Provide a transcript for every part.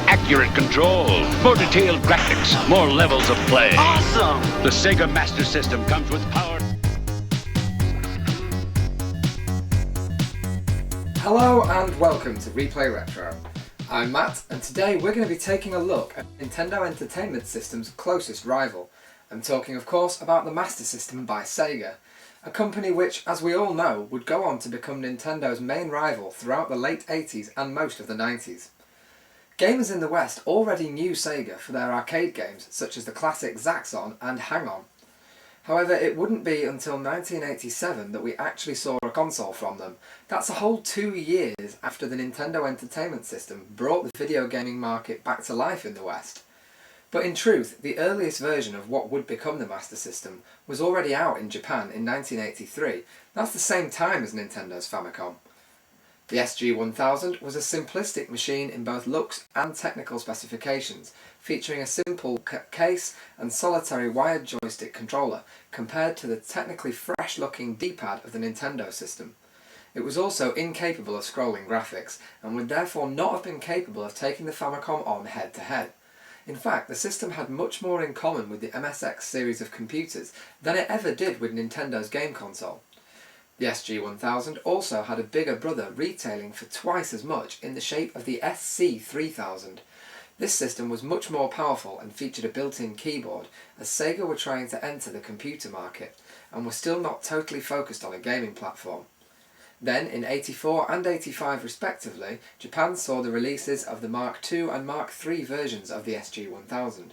accurate control, more detailed graphics, more levels of play. Awesome! The Sega Master System comes with power. Hello and welcome to Replay Retro. I'm Matt, and today we're going to be taking a look at Nintendo Entertainment System's closest rival. I'm talking of course about the Master System by Sega, a company which, as we all know, would go on to become Nintendo's main rival throughout the late 80s and most of the 90s. Gamers in the West already knew Sega for their arcade games such as the classic Zaxxon and Hang-On. However, it wouldn't be until 1987 that we actually saw a console from them. That's a whole 2 years after the Nintendo Entertainment System brought the video gaming market back to life in the West. But in truth, the earliest version of what would become the Master System was already out in Japan in 1983. That's the same time as Nintendo's Famicom. The SG-1000 was a simplistic machine in both looks and technical specifications, featuring a simple case and solitary wired joystick controller compared to the technically fresh-looking D-pad of the Nintendo system. It was also incapable of scrolling graphics, and would therefore not have been capable of taking the Famicom on head-to-head. In fact, the system had much more in common with the MSX series of computers than it ever did with Nintendo's game console. The SG-1000 also had a bigger brother retailing for twice as much in the shape of the SC-3000. This system was much more powerful and featured a built-in keyboard, as Sega were trying to enter the computer market, and were still not totally focused on a gaming platform. Then, in 84 and 85 respectively, Japan saw the releases of the Mark II and Mark III versions of the SG-1000,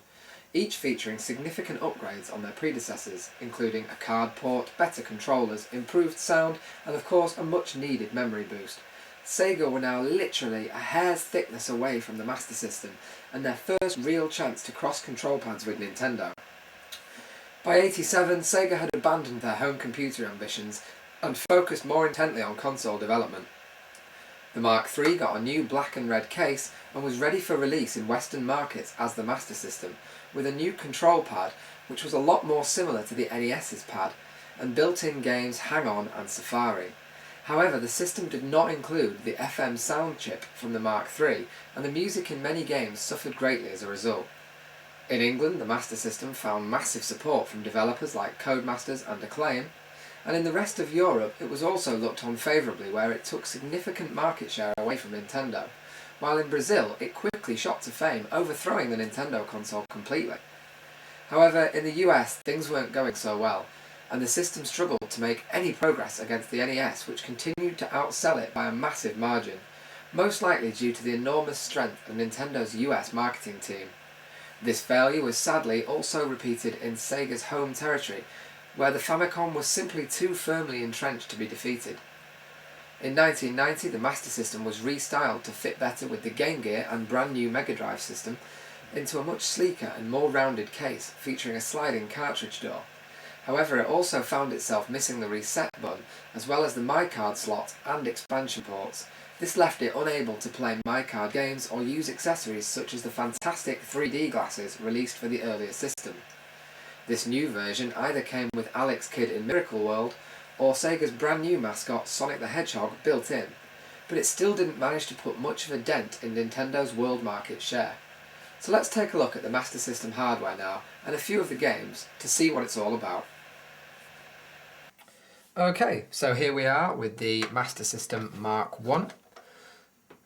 each featuring significant upgrades on their predecessors, including a card port, better controllers, improved sound, and of course a much needed memory boost. Sega were now literally a hair's thickness away from the Master System, and their first real chance to cross control pads with Nintendo. By 87, Sega had abandoned their home computer ambitions and focused more intently on console development. The Mark III got a new black and red case and was ready for release in Western markets as the Master System, with a new control pad which was a lot more similar to the NES's pad, and built-in games Hang-On and Safari. However, the system did not include the FM sound chip from the Mark III, and the music in many games suffered greatly as a result. In England, the Master System found massive support from developers like Codemasters and Acclaim, and in the rest of Europe it was also looked on favourably, where it took significant market share away from Nintendo, while in Brazil it quickly shot to fame, overthrowing the Nintendo console completely. However, in the US things weren't going so well, and the system struggled to make any progress against the NES, which continued to outsell it by a massive margin, most likely due to the enormous strength of Nintendo's US marketing team. This failure was sadly also repeated in Sega's home territory, where the Famicom was simply too firmly entrenched to be defeated. In 1990, the Master System was restyled to fit better with the Game Gear and brand new Mega Drive system into a much sleeker and more rounded case featuring a sliding cartridge door. However, it also found itself missing the reset button, as well as the MyCard slot and expansion ports. This left it unable to play MyCard games or use accessories such as the fantastic 3D glasses released for the earlier system. This new version either came with Alex Kidd in Miracle World, or Sega's brand new mascot Sonic the Hedgehog built in, but it still didn't manage to put much of a dent in Nintendo's world market share. So let's take a look at the Master System hardware now, and a few of the games, to see what it's all about. Okay, so here we are with the Master System Mark I,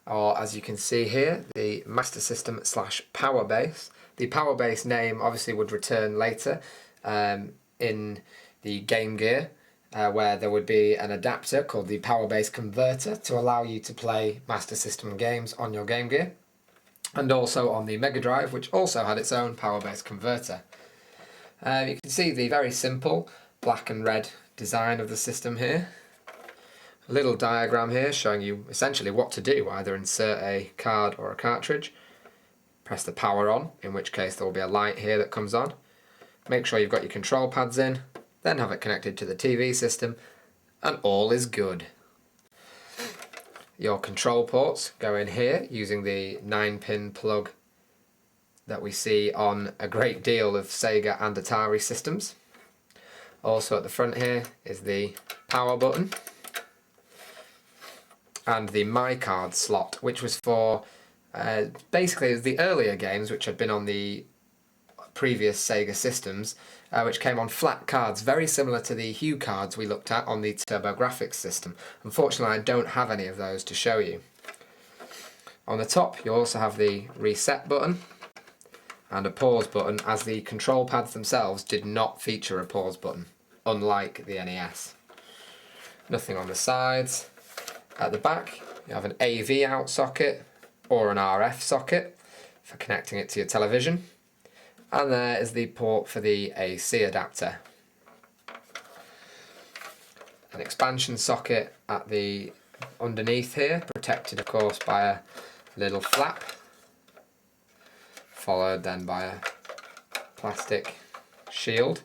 or as you can see here, the Master System / Power Base. The Power Base name obviously would return later in the Game Gear, where there would be an adapter called the Power Base Converter to allow you to play Master System games on your Game Gear, and also on the Mega Drive, which also had its own Power Base Converter. You can see the very simple black and red design of the system here. A little diagram here showing you essentially what to do: either insert a card or a cartridge, press the power on, in which case there will be a light here that comes on, make sure you've got your control pads in, then have it connected to the TV system, and all is good. Your control ports go in here using the 9-pin plug that we see on a great deal of Sega and Atari systems. Also at the front here is the power button and the MyCard slot, which was for Basically, it was the earlier games which had been on the previous Sega systems, which came on flat cards, very similar to the Hue cards we looked at on the TurboGrafx system. Unfortunately, I don't have any of those to show you. On the top, you also have the reset button and a pause button, as the control pads themselves did not feature a pause button, unlike the NES. Nothing on the sides. At the back, you have an AV out socket or an RF socket for connecting it to your television. And there is the port for the AC adapter. An expansion socket at the underneath here, protected of course by a little flap, followed then by a plastic shield.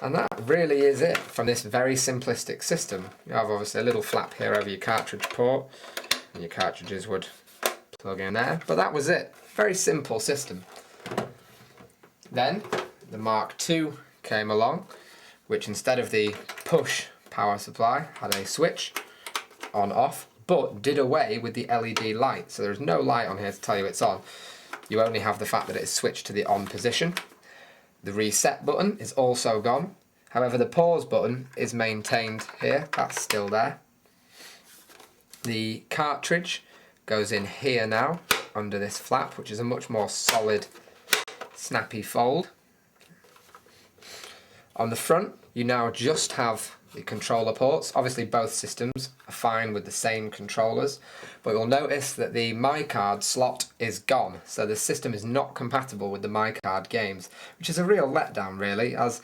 And that really is it from this very simplistic system. You have obviously a little flap here over your cartridge port, and your cartridges would plug in there, but that was it. Very simple system. Then the Mark II came along, which instead of the push power supply had a switch on off, but did away with the LED light. So there's no light on here to tell you it's on. You only have the fact that it's switched to the on position. The reset button is also gone. However, the pause button is maintained here. That's still there. The cartridge goes in here now under this flap, which is a much more solid, snappy fold. On the front, you now just have the controller ports. Obviously both systems are fine with the same controllers, but you'll notice that the MyCard slot is gone, so the system is not compatible with the MyCard games, which is a real letdown really, as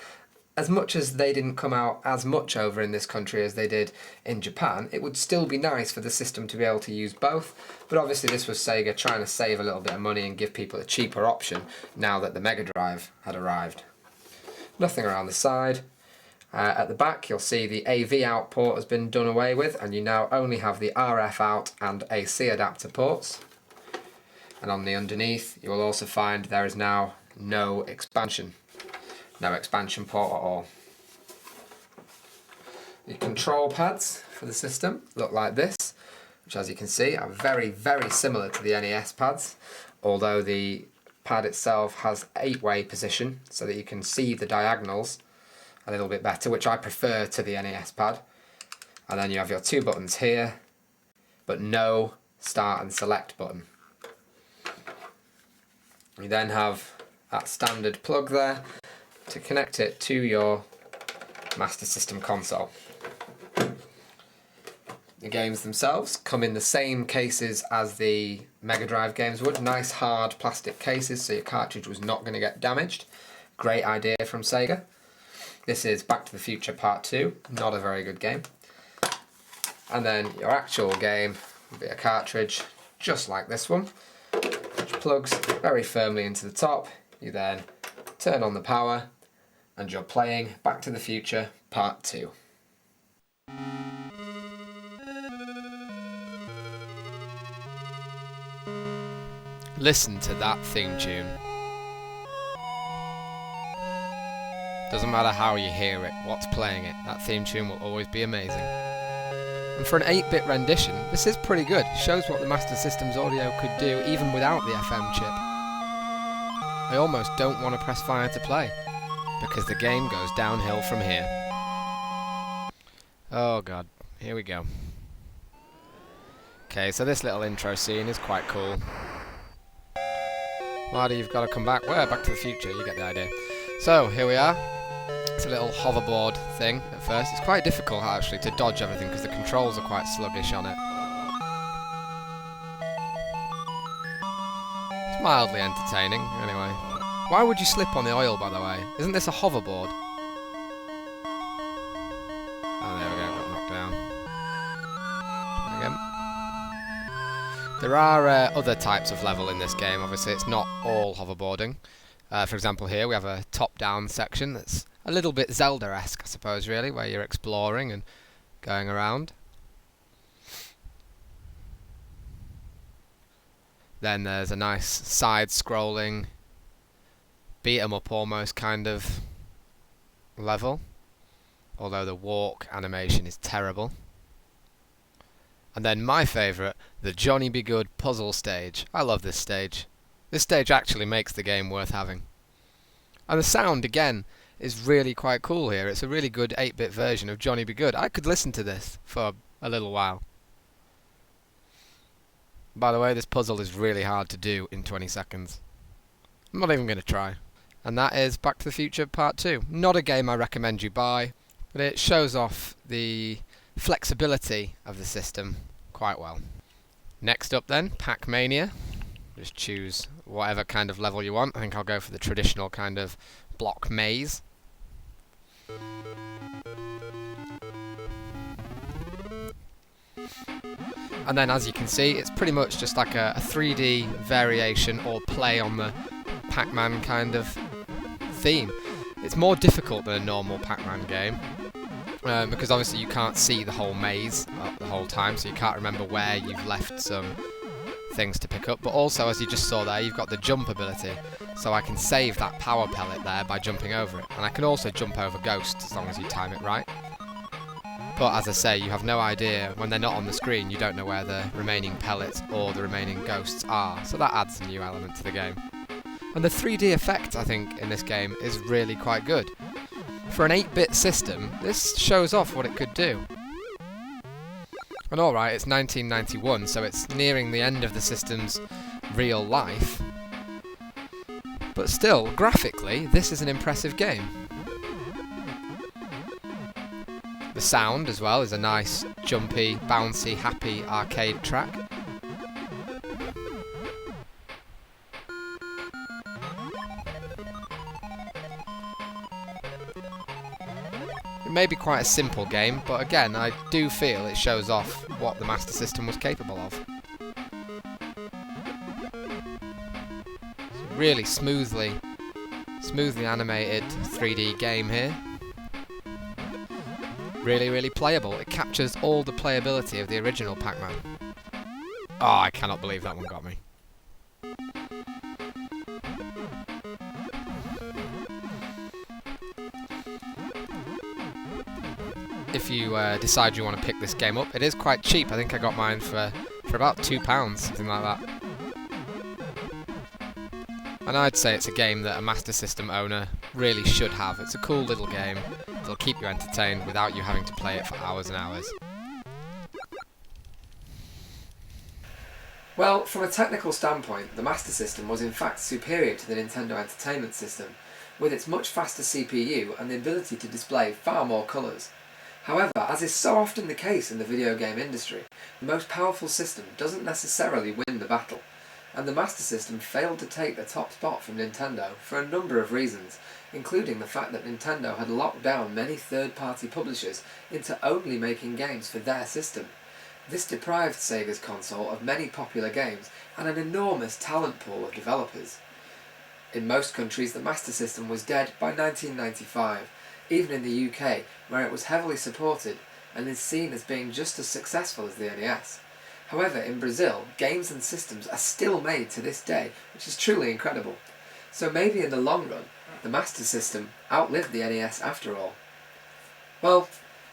much as they didn't come out as much over in this country as they did in Japan. It would still be nice for the system to be able to use both, but obviously this was Sega trying to save a little bit of money and give people a cheaper option now that the Mega Drive had arrived. Nothing around the side. At the back you'll see the AV out port has been done away with, and you now only have the RF out and AC adapter ports. And on the underneath you will also find there is now no expansion port at all. The control pads for the system look like this, which as you can see are very, very similar to the NES pads, although the pad itself has 8-way position so that you can see the diagonals a little bit better, which I prefer to the NES pad. And then you have your two buttons here, but no start and select button. You then have that standard plug there to connect it to your Master System console. The games themselves come in the same cases as the Mega Drive games would. Nice hard plastic cases so your cartridge was not going to get damaged. Great idea from Sega. This is Back to the Future Part 2, not a very good game. And then your actual game will be a cartridge just like this one, which plugs very firmly into the top. You then turn on the power and you're playing Back to the Future Part 2. Listen to that theme tune. Doesn't matter how you hear it, what's playing it, that theme tune will always be amazing. And for an 8-bit rendition, this is pretty good. Shows what the Master System's audio could do even without the FM chip. I almost don't want to press fire to play, because the game goes downhill from here. Oh god, here we go. Okay, so this little intro scene is quite cool. Marty, you've got to come back. Where? Back to the Future, you get the idea. So, here we are. It's a little hoverboard thing at first. It's quite difficult actually to dodge everything because the controls are quite sluggish on it. It's mildly entertaining, anyway. Why would you slip on the oil, by the way? Isn't this a hoverboard? Oh, there we go, got knocked down. Try again. There are other types of level in this game, obviously it's not all hoverboarding. For example here we have a top-down section that's a little bit Zelda-esque, I suppose, really, where you're exploring and going around. Then there's a nice side-scrolling, beat-em-up almost kind of level, although the walk animation is terrible. And then my favourite, the Johnny Be Good puzzle stage. I love this stage. This stage actually makes the game worth having. And the sound, again, is really quite cool here. It's a really good 8-bit version of Johnny Be Good. I could listen to this for a little while. By the way, this puzzle is really hard to do in 20 seconds. I'm not even going to try. And that is Back to the Future Part 2. Not a game I recommend you buy, but it shows off the flexibility of the system quite well. Next up then, Pac-Mania. Just choose whatever kind of level you want. I think I'll go for the traditional kind of block maze. And then as you can see, it's pretty much just like a 3D variation or play on the Pac-Man kind of theme. It's more difficult than a normal Pac-Man game. Because obviously you can't see the whole maze the whole time, so you can't remember where you've left some things to pick up. But also, as you just saw there, you've got the jump ability, so I can save that power pellet there by jumping over it. And I can also jump over ghosts as long as you time it right. But as I say, you have no idea, when they're not on the screen, you don't know where the remaining pellets or the remaining ghosts are, so that adds a new element to the game. And the 3D effect, I think, in this game is really quite good. For an 8-bit system, this shows off what it could do. And alright, it's 1991, so it's nearing the end of the system's real life. But still, graphically, this is an impressive game. The sound, as well, is a nice, jumpy, bouncy, happy arcade track. It may be quite a simple game, but again, I do feel it shows off what the Master System was capable of. It's a really smoothly animated 3D game here. Really, really playable. It captures all the playability of the original Pac-Man. Oh, I cannot believe that one got me. If you decide you want to pick this game up, it is quite cheap. I think I got mine for about £2, something like that. And I'd say it's a game that a Master System owner really should have. It's a cool little game. It'll keep you entertained without you having to play it for hours and hours. Well, from a technical standpoint, the Master System was in fact superior to the Nintendo Entertainment System, with its much faster CPU and the ability to display far more colours. However, as is so often the case in the video game industry, the most powerful system doesn't necessarily win the battle, and the Master System failed to take the top spot from Nintendo for a number of reasons, including the fact that Nintendo had locked down many third-party publishers into only making games for their system. This deprived Sega's console of many popular games and an enormous talent pool of developers. In most countries, the Master System was dead by 1995, even in the UK, where it was heavily supported and is seen as being just as successful as the NES. However, in Brazil, games and systems are still made to this day, which is truly incredible. So maybe in the long run, the Master System outlived the NES after all. Well,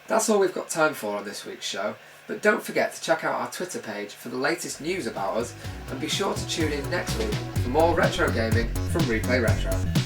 that's all we've got time for on this week's show, but don't forget to check out our Twitter page for the latest news about us, and be sure to tune in next week for more retro gaming from Replay Retro.